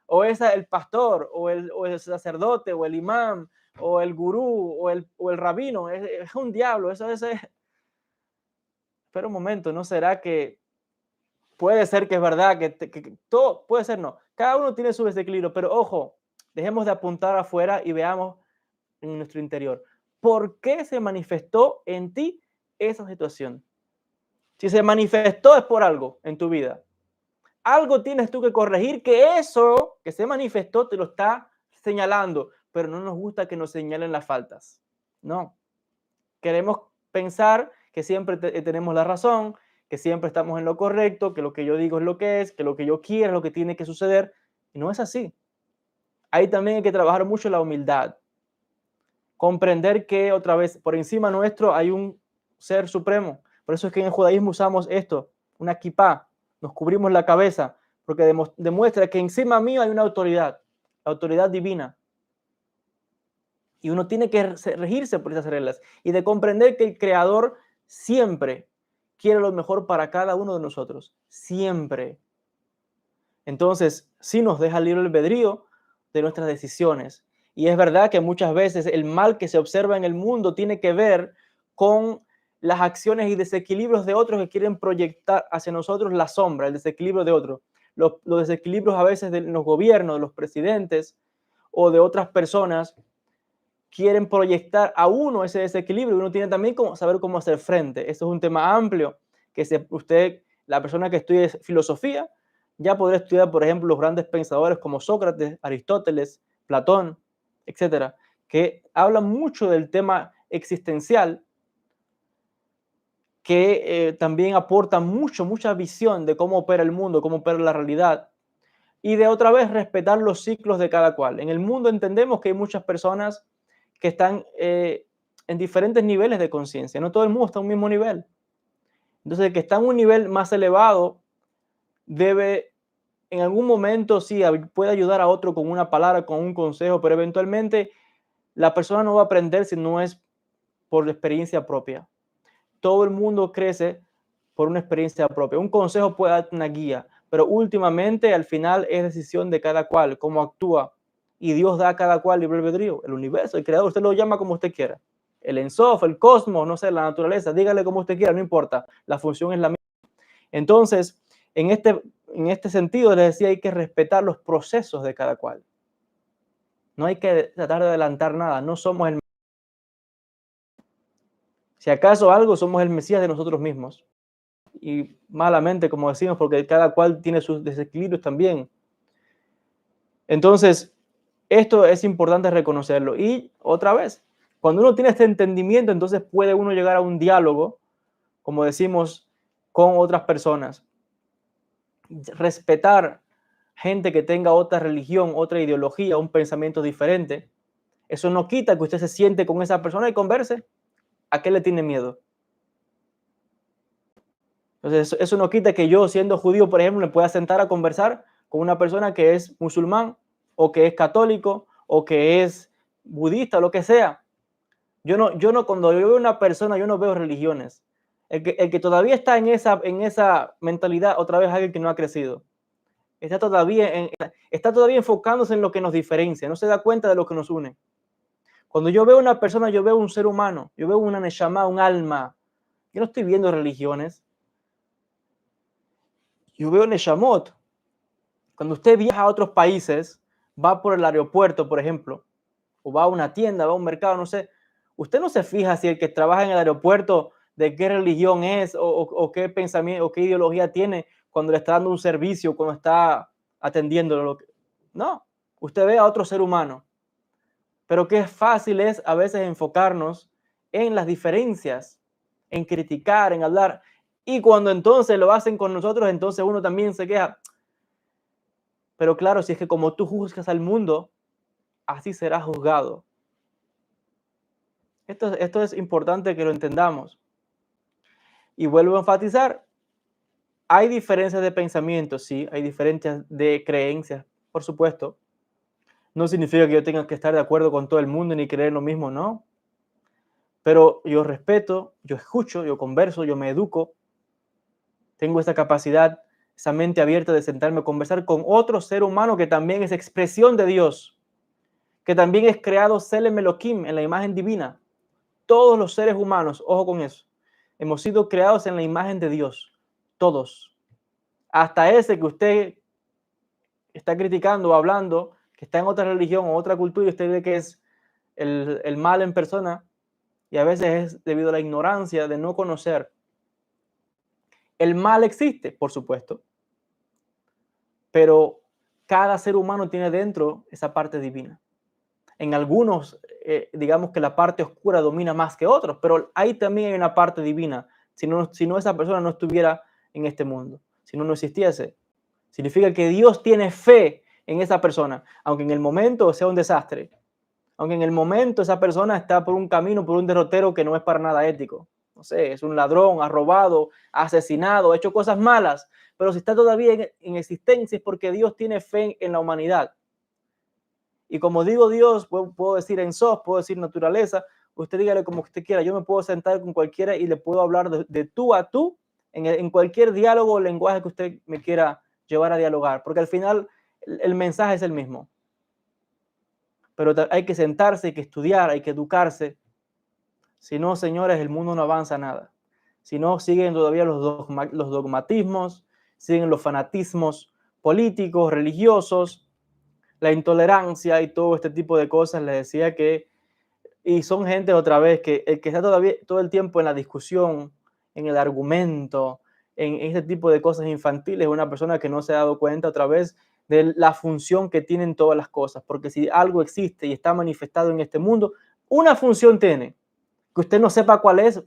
o el pastor, o el sacerdote, o el imán, o el gurú, o el rabino, es un diablo, eso es... Espera un momento, ¿no será que puede ser que es verdad, que todo puede ser no? Cada uno tiene su desequilibrio, pero ojo, Dejemos de apuntar afuera y veamos en nuestro interior. ¿Por qué se manifestó en ti esa situación? Si se manifestó es por algo en tu vida. Algo tienes tú que corregir, que eso que se manifestó te lo está señalando, pero no nos gusta que nos señalen las faltas. No. Queremos pensar que siempre tenemos la razón, que siempre estamos en lo correcto, que lo que yo digo es lo que es, que lo que yo quiero es lo que tiene que suceder. Y no es así. Ahí también hay que trabajar mucho la humildad. Comprender que otra vez por encima nuestro hay un ser supremo. Por eso es que en el judaísmo usamos esto, una kipá, nos cubrimos la cabeza, porque demuestra que encima mío hay una autoridad, la autoridad divina. Y uno tiene que regirse por esas reglas y de comprender que el Creador siempre quiere lo mejor para cada uno de nosotros, siempre. Entonces, sí nos deja libre albedrío de nuestras decisiones. Y es verdad que muchas veces el mal que se observa en el mundo tiene que ver con las acciones y desequilibrios de otros que quieren proyectar hacia nosotros la sombra, el desequilibrio de otros. Los desequilibrios a veces de los gobiernos, de los presidentes o de otras personas quieren proyectar a uno ese desequilibrio y uno tiene también que saber cómo hacer frente. Eso es un tema amplio que usted, la persona que estudie filosofía, ya podrá estudiar, por ejemplo, los grandes pensadores como Sócrates, Aristóteles, Platón, etcétera, que hablan mucho del tema existencial, que también aportan mucha visión de cómo opera el mundo, cómo opera la realidad, y de otra vez respetar los ciclos de cada cual. En el mundo entendemos que hay muchas personas que están en diferentes niveles de conciencia. No todo el mundo está a un mismo nivel. Entonces, el que está en un nivel más elevado debe, en algún momento, sí, puede ayudar a otro con una palabra, con un consejo, pero eventualmente la persona no va a aprender si no es por experiencia propia. Todo el mundo crece por una experiencia propia. Un consejo puede dar una guía, pero últimamente, al final, es decisión de cada cual, cómo actúa. Y Dios da a cada cual libre albedrío. El universo, el creador, usted lo llama como usted quiera. El Ensof, el cosmos, no sé, la naturaleza, dígale como usted quiera, no importa. La función es la misma. Entonces, en este sentido, les decía, hay que respetar los procesos de cada cual. No hay que tratar de adelantar nada. No somos el... Si acaso algo, somos el Mesías de nosotros mismos. Y malamente, como decimos, porque cada cual tiene sus desequilibrios también. Entonces, esto es importante reconocerlo. Y otra vez, cuando uno tiene este entendimiento, entonces puede uno llegar a un diálogo, como decimos, con otras personas. Respetar gente que tenga otra religión, otra ideología, un pensamiento diferente. Eso no quita que usted se siente con esa persona y converse. ¿A qué le tiene miedo? Entonces, eso no quita que yo, siendo judío, por ejemplo, me pueda sentar a conversar con una persona que es musulmán o que es católico o que es budista, lo que sea. Yo no, cuando yo veo una persona, yo no veo religiones. El que todavía está en esa mentalidad, otra vez alguien que no ha crecido. Está todavía enfocándose en lo que nos diferencia, no se da cuenta de lo que nos une. Cuando yo veo una persona, yo veo un ser humano, yo veo una neshama, un alma. Yo no estoy viendo religiones. Yo veo neshamot. Cuando usted viaja a otros países, va por el aeropuerto, por ejemplo, o va a una tienda, va a un mercado, no sé, usted no se fija si el que trabaja en el aeropuerto de qué religión es o qué pensamiento o qué ideología tiene cuando le está dando un servicio, cuando está atendiéndolo. No, usted ve a otro ser humano. Pero qué fácil es a veces enfocarnos en las diferencias, en criticar, en hablar. Y cuando entonces lo hacen con nosotros, entonces uno también se queja. Pero claro, si es que como tú juzgas al mundo, así serás juzgado. Esto es importante que lo entendamos. Y vuelvo a enfatizar, hay diferencias de pensamiento, sí, hay diferencias de creencias, por supuesto. No significa que yo tenga que estar de acuerdo con todo el mundo ni creer lo mismo, no. Pero yo respeto, yo escucho, yo converso, yo me educo. Tengo esa capacidad, esa mente abierta de sentarme a conversar con otro ser humano que también es expresión de Dios, que también es creado Selem Elohim, en la imagen divina. Todos los seres humanos, ojo con eso, hemos sido creados en la imagen de Dios. Todos. Hasta ese que usted está criticando o hablando, que está en otra religión o otra cultura y usted cree que es el mal en persona, y a veces es debido a la ignorancia de no conocer. El mal existe, por supuesto, pero cada ser humano tiene dentro esa parte divina. En algunos, digamos que la parte oscura domina más que otros, pero ahí también hay una parte divina. Si no esa persona no estuviera en este mundo, si no existiese. Significa que Dios tiene fe en esa persona, aunque en el momento sea un desastre, aunque en el momento esa persona está por un camino, por un derrotero que no es para nada ético. No sé, es un ladrón, ha robado, ha asesinado, ha hecho cosas malas, pero si está todavía en existencia es porque Dios tiene fe en la humanidad. Y como digo Dios, puedo decir en Sos, puedo decir naturaleza, usted dígale como usted quiera, yo me puedo sentar con cualquiera y le puedo hablar de tú a tú en cualquier diálogo o lenguaje que usted me quiera llevar a dialogar, porque al final el mensaje es el mismo. Pero hay que sentarse, hay que estudiar, hay que educarse. Si no, señores, el mundo no avanza nada. Si no, siguen todavía los dogmatismos, siguen los fanatismos políticos, religiosos, la intolerancia y todo este tipo de cosas. Les decía que, y son gente otra vez que el que está todavía todo el tiempo en la discusión, en el argumento, en este tipo de cosas infantiles, es una persona que no se ha dado cuenta otra vez de la función que tienen todas las cosas, porque si algo existe y está manifestado en este mundo, una función tiene, que usted no sepa cuál es,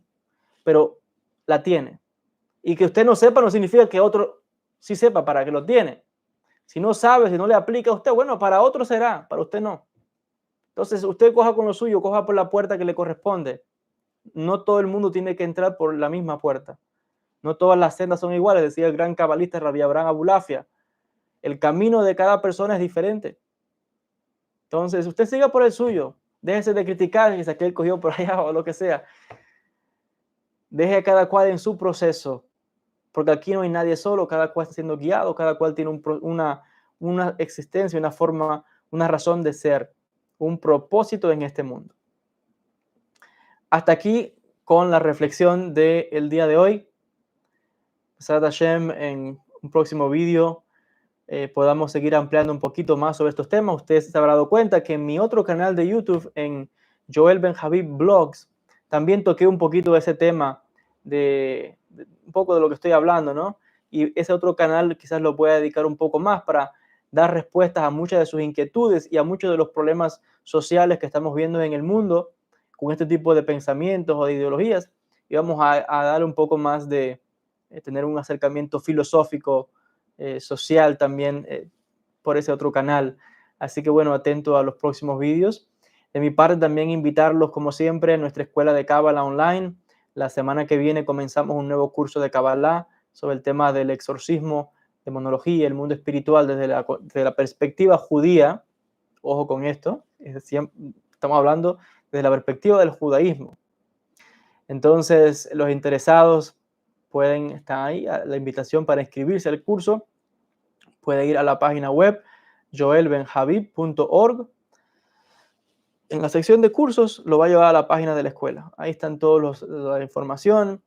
pero la tiene. Y que usted no sepa no significa que otro sí sepa para que lo tiene. Si no sabe, si no le aplica a usted, bueno, para otro será, para usted no. Entonces, usted coja con lo suyo, coja por la puerta que le corresponde. No todo el mundo tiene que entrar por la misma puerta. No todas las sendas son iguales, decía el gran cabalista Rabbi Abraham Abulafia. El camino de cada persona es diferente. Entonces, usted siga por el suyo. Déjese de criticar que si aquel cogió por allá o lo que sea. Deje a cada cual en su proceso, porque aquí no hay nadie solo, cada cual está siendo guiado, cada cual tiene una existencia, una forma, una razón de ser, un propósito en este mundo. Hasta aquí con la reflexión del día de hoy. Besat Hashem, en un próximo vídeo podamos seguir ampliando un poquito más sobre estos temas. Ustedes se habrán dado cuenta que en mi otro canal de YouTube, en Joel Ben Habib Blogs, también toqué un poquito de ese tema, de un poco de lo que estoy hablando, ¿no? Y ese otro canal quizás lo pueda dedicar un poco más para dar respuestas a muchas de sus inquietudes y a muchos de los problemas sociales que estamos viendo en el mundo con este tipo de pensamientos o de ideologías. Y vamos a dar un poco más de tener un acercamiento filosófico, social también por ese otro canal. Así que bueno, atento a los próximos vídeos. De mi parte también invitarlos como siempre a nuestra escuela de Cábala online. La semana que viene comenzamos un nuevo curso de Cábala sobre el tema del exorcismo, demonología, el mundo espiritual desde la perspectiva judía. Ojo con esto, estamos hablando desde la perspectiva del judaísmo. Entonces, los interesados pueden estar ahí, la invitación para inscribirse al curso. Puede ir a la página web joelbenhabib.org. En la sección de cursos lo va a llevar a la página de la escuela. Ahí están toda la información.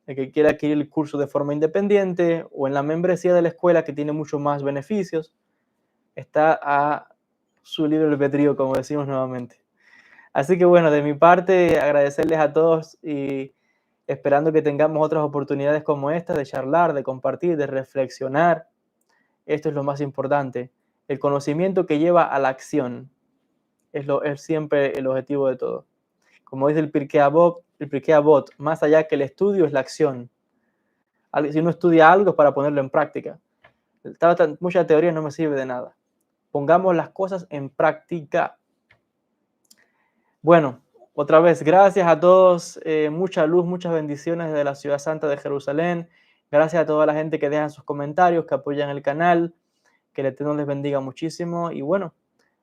El que quiera adquirir el curso de forma independiente o en la membresía de la escuela, que tiene muchos más beneficios, está a su libre albedrío, como decimos nuevamente. Así que bueno, de mi parte, agradecerles a todos y esperando que tengamos otras oportunidades como esta de charlar, de compartir, de reflexionar. Esto es lo más importante. El conocimiento que lleva a la acción es siempre el objetivo de todo. Como dice el Pirkei Avot, más allá que el estudio es la acción. Si uno estudia algo es para ponerlo en práctica. Mucha teoría no me sirve de nada. Pongamos las cosas en práctica. Bueno, otra vez, gracias a todos, mucha luz, muchas bendiciones desde la ciudad santa de Jerusalén. Gracias a toda la gente que deja sus comentarios, que apoyan el canal, que el Eterno les bendiga muchísimo. Y bueno,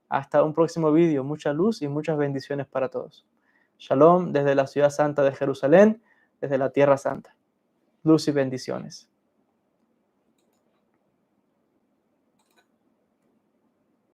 hasta un próximo vídeo. Mucha luz y muchas bendiciones para todos. Shalom desde la ciudad santa de Jerusalén, desde la tierra santa. Luz y bendiciones.